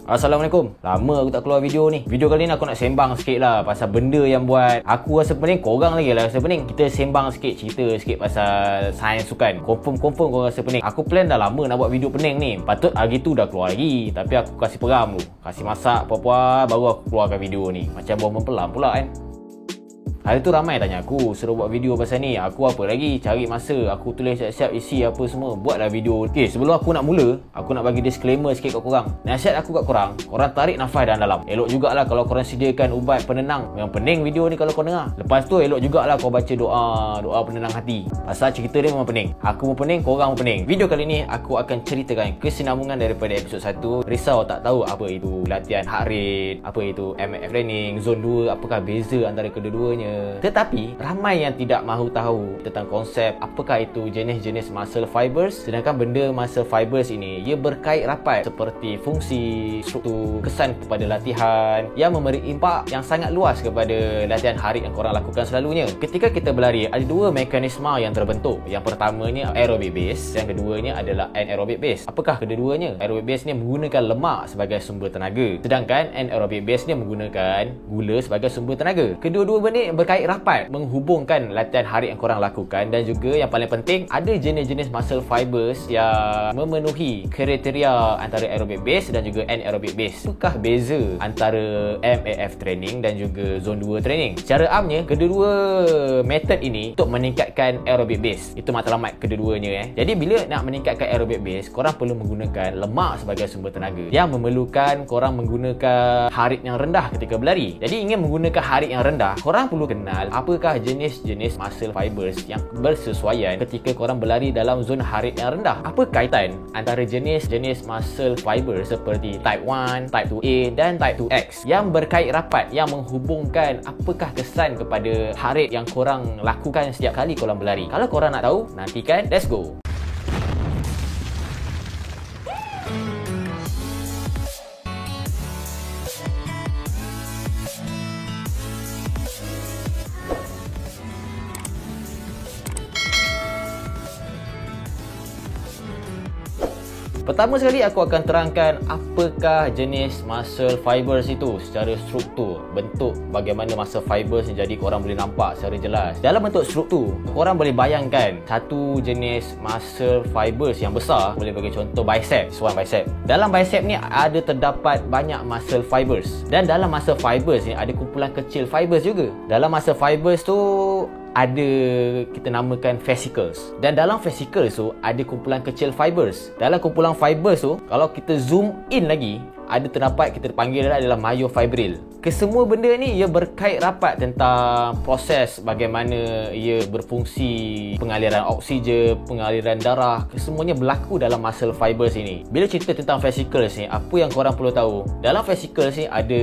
Assalamualaikum. Lama aku tak keluar video ni. Video kali ni aku nak sembang sikit lah pasal benda yang buat aku rasa pening. Korang lagi lah rasa pening. Kita sembang sikit, cerita sikit pasal sains sukan. Confirm korang rasa pening. Aku plan dah lama nak buat video pening ni. Patut hari tu dah keluar lagi, tapi aku kasih peram dulu. Kasih masak apa-apa baru aku keluarkan video ni. Macam buah mempelam pula kan. Hari tu ramai tanya aku suruh buat video pasal ni. Aku apa lagi cari masa. Aku tulis siap-siap isi apa semua. Buatlah video. Okay, sebelum aku nak mula, aku nak bagi disclaimer sikit kat korang. Nasihat aku kat korang, korang tarik nafas dalam-dalam. Elok jugalah kalau korang sediakan ubat penenang. Memang pening video ni kalau kau dengar. Lepas tu elok jugalah kau baca doa penenang hati. Pasal cerita dia memang pening. Aku pun pening, korang pun pening. Video kali ni aku akan ceritakan kesinambungan daripada episod 1. Risau tak tahu apa itu latihan heart rate, apa itu MF training, zone 2, apakah beza antara kedua-duanya. Tetapi ramai yang tidak mahu tahu tentang konsep apakah itu jenis-jenis muscle fibers. Sedangkan benda muscle fibers ini ia berkait rapat seperti fungsi, struktur, kesan kepada latihan yang memberi impak yang sangat luas kepada latihan hari yang korang lakukan selalunya. Ketika kita berlari, ada dua mekanisme yang terbentuk. Yang pertamanya aerobic base, yang keduanya adalah anaerobic base. Apakah kedua-duanya? Aerobic base ni menggunakan lemak sebagai sumber tenaga, sedangkan anaerobic base ni menggunakan gula sebagai sumber tenaga. Kedua-dua benda berkait rapat menghubungkan latihan hari yang korang lakukan. Dan juga yang paling penting, ada jenis-jenis muscle fibers yang memenuhi kriteria antara aerobic base dan juga anaerobic base. Apakah beza antara MAF training dan juga zone 2 training? Secara amnya, kedua-dua method ini untuk meningkatkan aerobic base. Itu matlamat kedua-duanya. Jadi bila nak meningkatkan aerobic base, korang perlu menggunakan lemak sebagai sumber tenaga yang memerlukan korang menggunakan harit yang rendah ketika berlari. Jadi ingin menggunakan harit yang rendah, korang perlu kenal apakah jenis-jenis muscle fibers yang bersesuaian ketika korang berlari dalam zon harit yang rendah. Apa kaitan antara jenis-jenis muscle fibers seperti type 1, type 2A dan type 2X yang berkait rapat, yang menghubungkan apakah kesan kepada harit yang korang lakukan setiap kali korang berlari. Kalau korang nak tahu, nantikan. Let's go. Pertama sekali aku akan terangkan apakah jenis muscle fibers itu secara struktur, bentuk bagaimana muscle fibers ni, jadi korang boleh nampak secara jelas. Dalam bentuk struktur, korang boleh bayangkan satu jenis muscle fibers yang besar. Boleh bagi contoh bicep, one bicep. Dalam bicep ni ada terdapat banyak muscle fibers, dan dalam muscle fibers ni ada kumpulan kecil fibers juga. Dalam muscle fibers tu ada kita namakan vesicles, dan dalam vesicles tu ada kumpulan kecil fibers. Dalam kumpulan fibers tu, kalau kita zoom in lagi, ada terdapat kita panggil adalah myofibril. Kesemua benda ni ia berkait rapat tentang proses bagaimana ia berfungsi, pengaliran oksigen, pengaliran darah, kesemuanya berlaku dalam muscle fibers ini. Bila cerita tentang vesicles ni, apa yang korang perlu tahu? Dalam vesicles ni ada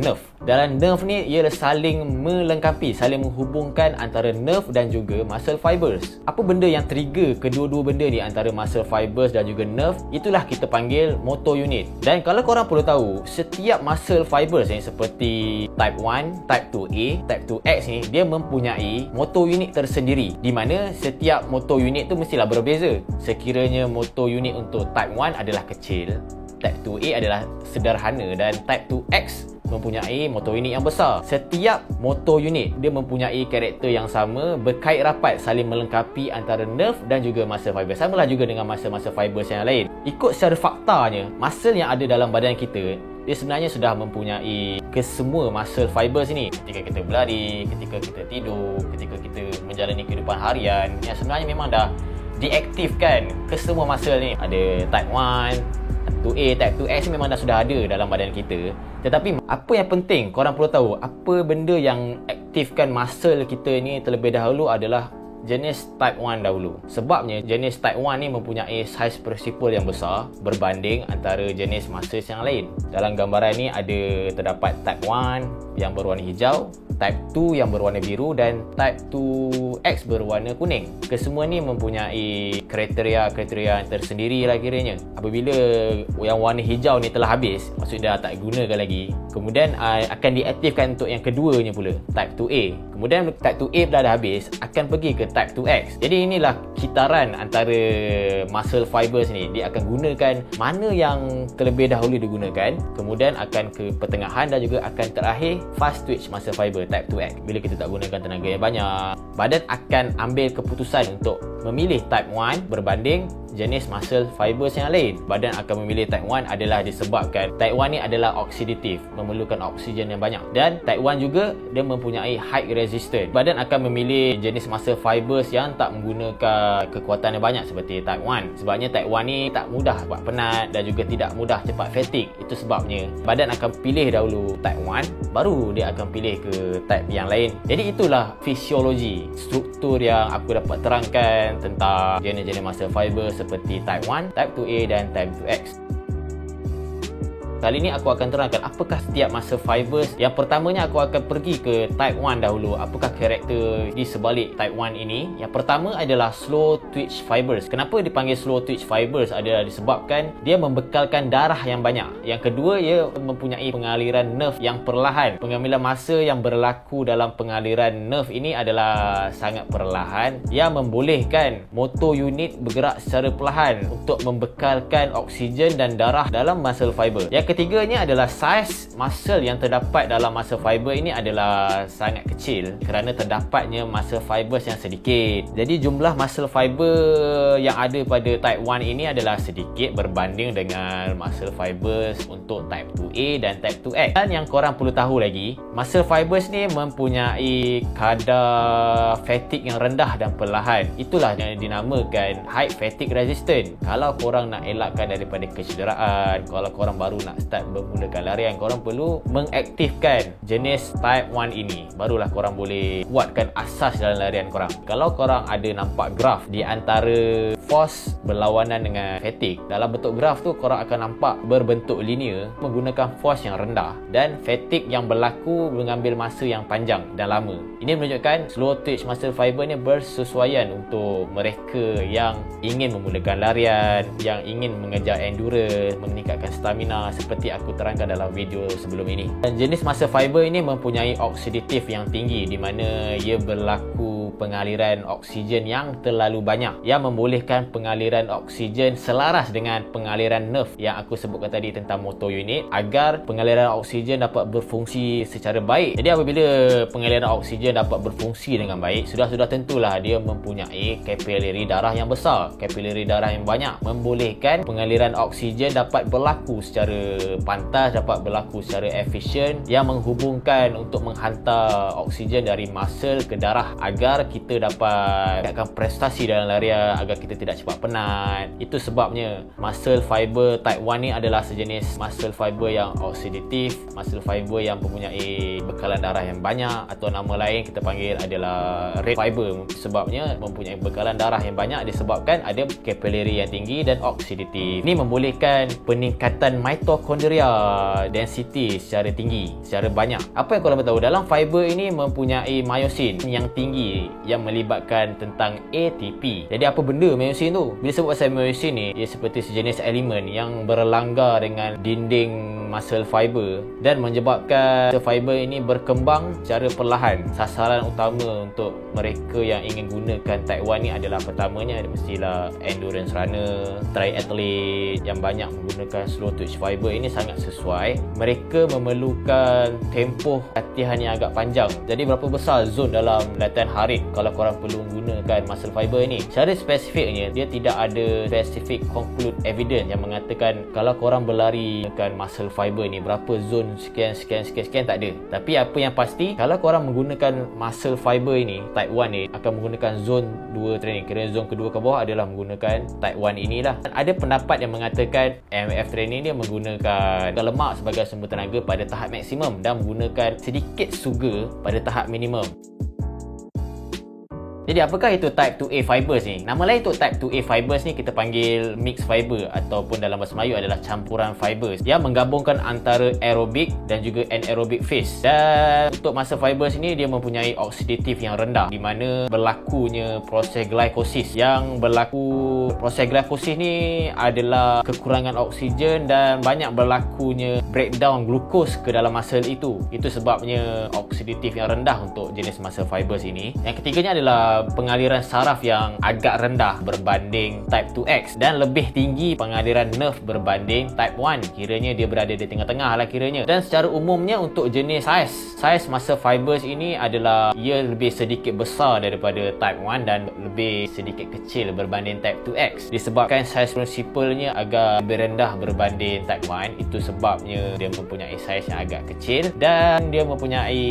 nerve. Dalam nerve ni ia saling melengkapi, saling menghubungkan antara nerve dan juga muscle fibers. Apa benda yang trigger kedua-dua benda ni antara muscle fibers dan juga nerve? Itulah kita panggil motor unit. Dan kalau korang perlu tahu, setiap muscle fibers ni seperti type 1, type 2A, type 2X ni, dia mempunyai motor unit tersendiri, di mana setiap motor unit tu mestilah berbeza. Sekiranya motor unit untuk type 1 adalah kecil, type 2A adalah sederhana, dan type 2X mempunyai motor unit yang besar. Setiap motor unit dia mempunyai karakter yang sama, berkait rapat, saling melengkapi antara nerve dan juga muscle fibers. Samalah juga dengan muscle fibers yang lain. Ikut secara faktanya, muscle yang ada dalam badan kita, dia sebenarnya sudah mempunyai kesemua muscle fibers ini. Ketika kita berlari, ketika kita tidur, ketika kita menjalani kehidupan harian, yang sebenarnya memang dah diaktifkan kesemua muscle ni. Ada type 1, 2A, type 2X memang dah sudah ada dalam badan kita. Tetapi apa yang penting korang perlu tahu, apa benda yang aktifkan muscle kita ni terlebih dahulu adalah jenis type 1 dahulu. Sebabnya jenis type 1 ni mempunyai saiz prinsipal yang besar berbanding antara jenis muscles yang lain. Dalam gambaran ni ada terdapat type 1 yang berwarna hijau, Type 2 yang berwarna biru dan Type 2X berwarna kuning. Kesemua ni mempunyai kriteria-kriteria tersendiri lah kiranya. Apabila yang warna hijau ni telah habis, maksudnya dah tak gunakan lagi, kemudian akan diaktifkan untuk yang keduanya pula, Type 2A. Kemudian Type 2A dah habis, akan pergi ke Type 2X. Jadi inilah kitaran antara muscle fibers ni. Dia akan gunakan mana yang terlebih dahulu digunakan, kemudian akan ke pertengahan dan juga akan terakhir fast twitch muscle fiber Type 2X. Bila kita tak gunakan tenaga yang banyak, badan akan ambil keputusan untuk memilih Type 1 berbanding jenis muscle fibers yang lain. Badan akan memilih Type 1 adalah disebabkan Type 1 ni adalah oksidatif, memerlukan oksigen yang banyak, dan Type 1 juga dia mempunyai height resistant. Badan akan memilih jenis muscle fibers yang tak menggunakan kekuatan yang banyak seperti Type 1. Sebabnya Type 1 ni tak mudah buat penat dan juga tidak mudah cepat fatigue. Itu sebabnya badan akan pilih dahulu Type 1, baru dia akan pilih ke type yang lain. Jadi itulah fisiologi, struktur yang aku dapat terangkan tentang jenis-jenis muscle fiber seperti Type 1, Type 2A dan Type 2X. Kali ni aku akan terangkan apakah setiap muscle fibers. Yang pertamanya aku akan pergi ke Type 1 dahulu. Apakah karakter di sebalik Type 1 ini? Yang pertama adalah slow twitch fibers. Kenapa dipanggil slow twitch fibers? Adalah disebabkan dia membekalkan darah yang banyak. Yang kedua, ia mempunyai pengaliran nerve yang perlahan. Pengambilan masa yang berlaku dalam pengaliran nerve ini adalah sangat perlahan, yang membolehkan motor unit bergerak secara perlahan untuk membekalkan oksigen dan darah dalam muscle fiber. Yang ketiganya adalah saiz muscle yang terdapat dalam muscle fiber ini adalah sangat kecil kerana terdapatnya muscle fibers yang sedikit. Jadi jumlah muscle fiber yang ada pada Type 1 ini adalah sedikit berbanding dengan muscle fibers untuk Type 2A dan Type 2X. Dan yang korang perlu tahu lagi, muscle fibers ni mempunyai kadar fatigue yang rendah dan perlahan. Itulah yang dinamakan high fatigue resistant. Kalau korang nak elakkan daripada kecederaan, kalau korang baru nak start bermulakan larian, korang perlu mengaktifkan jenis Type 1 ini. Barulah korang boleh kuatkan asas dalam larian korang. Kalau korang ada nampak graf di antara force berlawanan dengan fatigue, dalam bentuk graf tu korang akan nampak berbentuk linear menggunakan force yang rendah dan fatigue yang berlaku mengambil masa yang panjang dan lama. Ini menunjukkan slow twitch muscle fiber ni bersesuaian untuk mereka yang ingin memulakan larian, yang ingin mengejar endurance, meningkatkan stamina seperti aku terangkan dalam video sebelum ini. Dan jenis muscle fiber ini mempunyai oksidatif yang tinggi, di mana ia berlaku pengaliran oksigen yang terlalu banyak, yang membolehkan pengaliran oksigen selaras dengan pengaliran nerve yang aku sebutkan tadi tentang motor unit, agar pengaliran oksigen dapat berfungsi secara baik. Jadi apabila pengaliran oksigen dapat berfungsi dengan baik, sudah tentulah dia mempunyai kapilari darah yang besar. Kapilari darah yang banyak membolehkan pengaliran oksigen dapat berlaku secara pantas, dapat berlaku secara efisien, yang menghubungkan untuk menghantar oksigen dari muscle ke darah agar kita dapat meningkatkan prestasi dalam larian, agar kita tidak cepat penat. Itu sebabnya muscle fiber Type 1 ni adalah sejenis muscle fiber yang oksidatif, muscle fiber yang mempunyai bekalan darah yang banyak, atau nama lain kita panggil adalah red fiber. Sebabnya mempunyai bekalan darah yang banyak disebabkan ada kapilari yang tinggi dan oksidatif. Ini membolehkan peningkatan mitochondria density secara tinggi, secara banyak. Apa yang korang tahu, dalam fiber ini mempunyai myosin yang tinggi yang melibatkan tentang ATP. Jadi apa benda myosin tu? Bila sebut pasal myosin ni, ia seperti sejenis elemen yang berlanggar dengan dinding muscle fiber dan menyebabkan fiber ini berkembang secara perlahan. Sasaran utama untuk mereka yang ingin gunakan Type 1 ni adalah, pertamanya mestilah endurance runner, triathlete yang banyak menggunakan slow twitch fiber ini sangat sesuai. Mereka memerlukan tempoh latihan yang agak panjang. Jadi berapa besar zon dalam latihan harit kalau korang perlu menggunakan muscle fiber ini? Secara spesifiknya, dia tidak ada specific conclude evidence yang mengatakan kalau korang berlari dengan muscle fiber ni berapa zon sekian, tak ada. Tapi apa yang pasti, kalau korang menggunakan muscle fiber ini, Type 1 ni akan menggunakan zon 2 training. Kira zon kedua ke bawah adalah menggunakan Type 1 inilah. Dan ada pendapat yang mengatakan MF training dia menggunakan lemak sebagai sumber tenaga pada tahap maksimum dan menggunakan sedikit sugar pada tahap minimum. Jadi apakah itu type 2A fibers ni? Nama lain untuk type 2A fibers ni kita panggil mixed fiber ataupun dalam bahasa Melayu adalah campuran fibers yang menggabungkan antara aerobik dan juga anaerobic phase. Dan untuk muscle fibers ni dia mempunyai oksidatif yang rendah di mana berlakunya proses glycosis. Yang berlaku proses glycosis ni adalah kekurangan oksigen dan banyak berlakunya breakdown glukos ke dalam muscle itu. Itu sebabnya oksidatif yang rendah untuk jenis muscle fibers ini. Yang ketiganya adalah pengaliran saraf yang agak rendah berbanding type 2X dan lebih tinggi pengaliran nerve berbanding type 1. Kiranya dia berada di tengah-tengah lah kiranya. Dan secara umumnya untuk jenis saiz muscle fibers ini adalah ia lebih sedikit besar daripada type 1 dan lebih sedikit kecil berbanding type 2X. Disebabkan saiz prinsipalnya agak lebih rendah berbanding type 1, itu sebabnya dia mempunyai saiz yang agak kecil dan dia mempunyai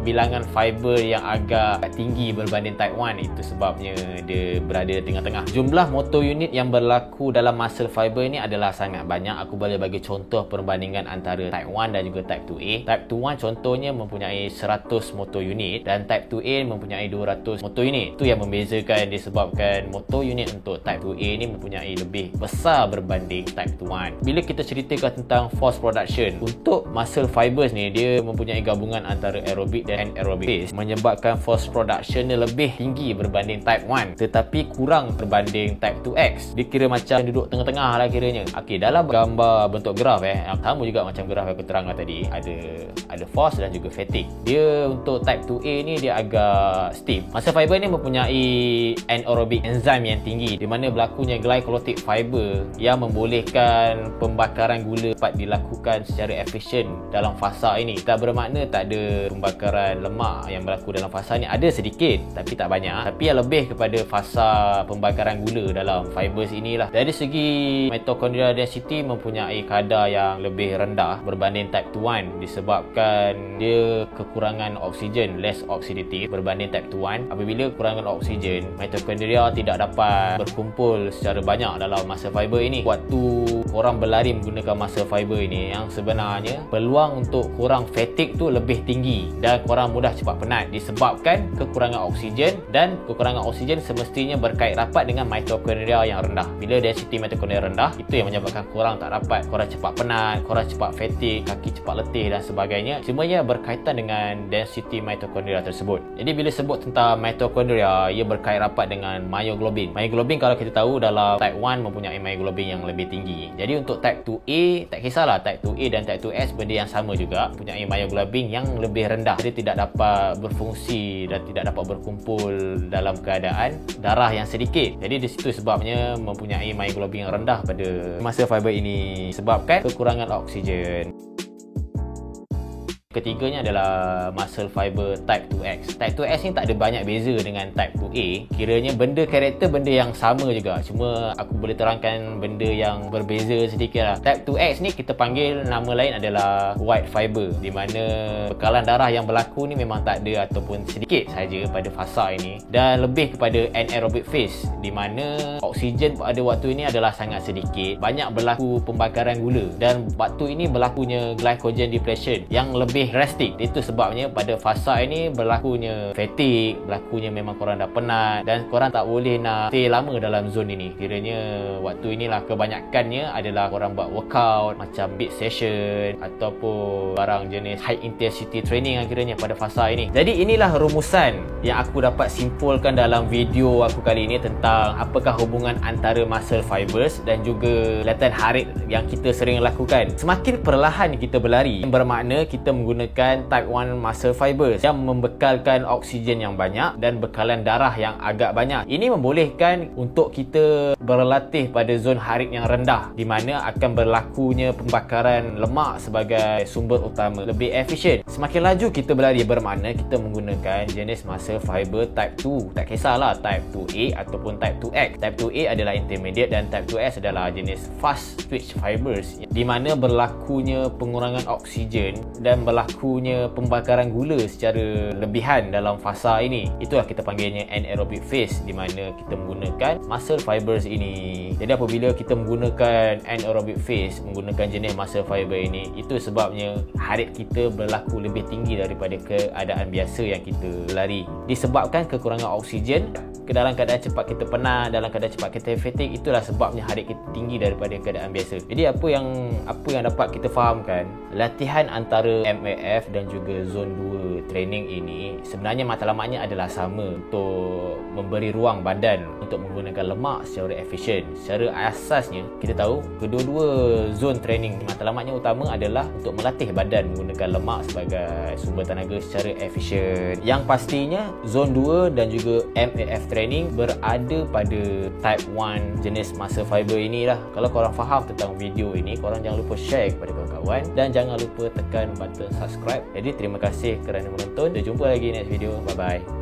bilangan fiber yang agak tinggi berbanding type 1. Itu sebabnya dia berada di tengah-tengah. Jumlah motor unit yang berlaku dalam muscle fiber ni adalah sangat banyak. Aku boleh bagi contoh perbandingan antara type 1 dan juga type 2A. Type 2A contohnya mempunyai 100 motor unit dan type 2A mempunyai 200 motor unit. Itu yang membezakan disebabkan motor unit untuk type 2A ni mempunyai lebih besar berbanding type 2A. Bila kita ceritakan tentang force production, untuk muscle fibers ni dia mempunyai gabungan antara aerobik dan anaerobic phase menyebabkan force production dia lebih tinggi berbanding type 1 tetapi kurang berbanding type 2X. Dia kira macam duduk tengah-tengah lah kiranya. Okey, dalam gambar bentuk graf yang sama juga macam graf yang aku terangkan tadi, ada force dan juga fatigue. Dia untuk type 2A ni dia agak stiff. Muscle fiber ni mempunyai anaerobic enzyme yang tinggi di mana berlakunya glycolytic fiber yang membolehkan pembakaran gula dapat dilakukan secara efisien dalam fasa ini. Tak bermakna tak ada pembakaran lemak yang berlaku dalam fasa ni, ada sedikit tapi tak banyak. Tapi yang lebih kepada fasa pembakaran gula dalam fibers inilah. Dari segi mitochondrial density mempunyai kadar yang lebih rendah berbanding type 2 disebabkan dia kekurangan oksigen, less oxidative berbanding type 2. Apabila kekurangan oksigen, mitokondria tidak dapat berkumpul secara banyak dalam muscle fiber ini. Waktu korang berlari menggunakan muscle fiber ini, yang sebenarnya peluang untuk korang fatigue tu lebih tinggi dan korang mudah cepat penat disebabkan kekurangan oksigen, dan kekurangan oksigen semestinya berkait rapat dengan mitokondria yang rendah. Bila density mitokondria rendah, itu yang menyebabkan korang tak rapat, korang cepat penat, korang cepat fatigue, kaki cepat letih dan sebagainya. Semuanya berkaitan dengan density mitokondria tersebut. Jadi bila sebut tentang mitokondria, ia berkait rapat dengan myoglobin. Myoglobin kalau kita tahu dalam type 1 mempunyai myoglobin yang lebih tinggi. Jadi untuk type 2A, tak kisahlah type 2A dan type 2S benda yang sama juga, mempunyai myoglobin yang lebih rendah. Dia tidak dapat berfungsi dan tidak dapat berkumpul dalam keadaan darah yang sedikit. Jadi di situ sebabnya mempunyai myoglobin yang rendah pada muscle fiber ini sebabkan kekurangan oksigen. Ketiganya adalah muscle fiber type 2X. Type 2X ni tak ada banyak beza dengan type 2A. Kiranya karakter benda yang sama juga. Cuma aku boleh terangkan benda yang berbeza sedikit lah. Type 2X ni kita panggil nama lain adalah white fiber, di mana bekalan darah yang berlaku ni memang tak ada ataupun sedikit saja pada fasa ini, dan lebih kepada anaerobic phase, di mana oksigen pada waktu ini adalah sangat sedikit. Banyak berlaku pembakaran gula dan waktu ini berlakunya glycogen depletion yang lebih drastik. Itu sebabnya pada fasa ini berlakunya fatigue, berlakunya memang korang dah penat dan korang tak boleh nak stay lama dalam zone ini. Kiranya waktu inilah kebanyakannya adalah korang buat workout macam beat session ataupun barang jenis high intensity training kiranya pada fasa ini. Jadi inilah rumusan yang aku dapat simpulkan dalam video aku kali ini tentang apakah hubungan antara muscle fibers dan juga latihan harit yang kita sering lakukan. Semakin perlahan kita berlari, bermakna kita menggunakan type 1 muscle fibers yang membekalkan oksigen yang banyak dan bekalan darah yang agak banyak. Ini membolehkan untuk kita berlatih pada zon harit yang rendah, di mana akan berlakunya pembakaran lemak sebagai sumber utama lebih efisien. Semakin laju kita berlari, bermakna kita menggunakan jenis muscle fiber type 2. Tak kisahlah type 2A ataupun type 2X. Type 2A adalah intermediate dan type 2S adalah jenis fast twitch fibers, di mana berlakunya pengurangan oksigen dan berlakunya pembakaran gula secara lebihan dalam fasa ini. Itulah kita panggilnya anaerobic phase, di mana kita menggunakan muscle fibers ini. Jadi apabila kita menggunakan anaerobic phase, menggunakan jenis muscle fiber ini, itu sebabnya heart rate kita berlaku lebih tinggi daripada keadaan biasa yang kita lari. Disebabkan kekurangan oksigen, dalam keadaan cepat kita penat, dalam keadaan cepat kita fatigue, itulah sebabnya heart rate kita tinggi daripada keadaan biasa. Jadi apa yang dapat kita fahamkan, latihan antara MAF dan juga zone 2 training ini sebenarnya matlamatnya adalah sama, untuk memberi ruang badan untuk menggunakan lemak secara efisien. Secara asasnya kita tahu kedua-dua zone training matlamatnya utama adalah untuk melatih badan menggunakan lemak sebagai sumber tenaga secara efisien. Yang pastinya zone 2 dan juga MAF training berada pada type 1 jenis muscle fiber inilah. Kalau korang faham tentang video ini, korang jangan lupa share kepada kawan-kawan dan jangan lupa tekan button subscribe. Jadi terima kasih kerana menonton. Kita jumpa lagi next video. Bye bye.